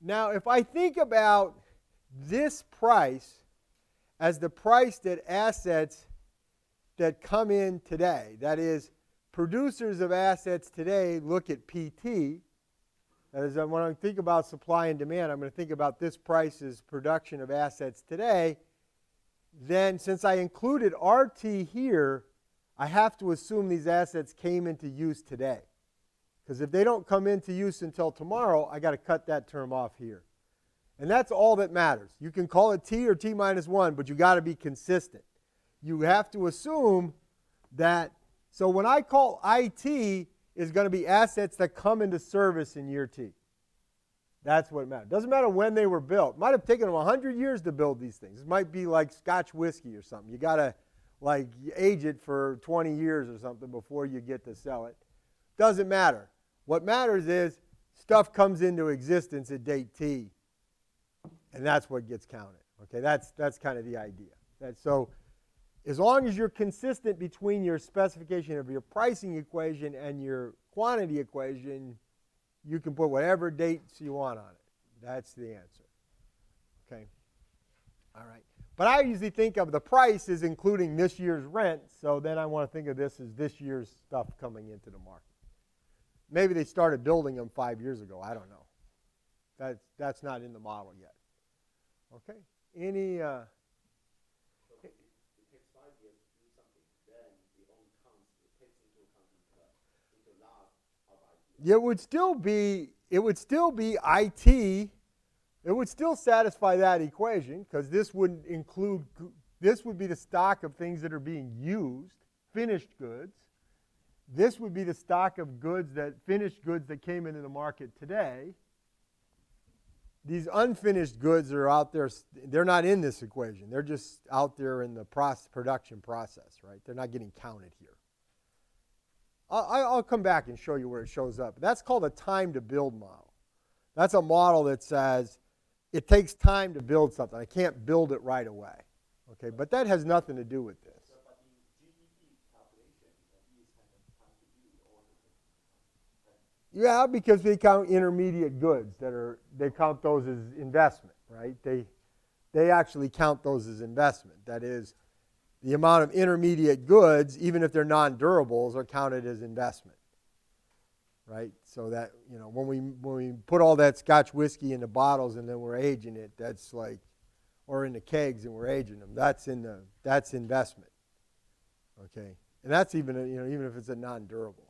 Now, if I think about this price as the price that assets that come in today, that is, producers of assets today look at PT. That is, when I think about supply and demand, I'm going to think about this price as production of assets today. Then, since I included RT here, I have to assume these assets came into use today. Because if they don't come into use until tomorrow, I got to cut that term off here. And that's all that matters. You can call it T or T minus 1, but you got to be consistent. You have to assume that, so when I call IT, is going to be assets that come into service in year T. That's what matters. Doesn't matter when they were built. It might have taken them 100 years to build these things. It might be like Scotch whiskey or something. You got to like age it for 20 years or something before you get to sell it. Doesn't matter. What matters is stuff comes into existence at date T, and that's what gets counted. Okay, that's kind of the idea. So as long as you're consistent between your specification of your pricing equation and your quantity equation, you can put whatever dates you want on it. That's the answer. Okay. All right. But I usually think of the price as including this year's rent, so then I want to think of this as this year's stuff coming into the market. Maybe they started building them 5 years ago. I don't know. That's not in the model yet. Okay. Any... It would still be IT. It would still satisfy that equation because this would be the stock of things that are being used, finished goods. This would be the stock of finished goods that came into the market today. These unfinished goods are out there. They're not in this equation. They're just out there in the production process, right? They're not getting counted here. I'll come back and show you where it shows up. That's called a time to build model. That's a model that says it takes time to build something. I can't build it right away. Okay, but that has nothing to do with this. Yeah, because they count intermediate goods they count those as investment, right? They actually count those as investment. That is, the amount of intermediate goods, even if they're non-durables, are counted as investment, right? So that, when we put all that Scotch whiskey into bottles and then we're aging it, that's like, or into kegs and we're aging them, that's investment, okay? And that's even if it's a non-durable.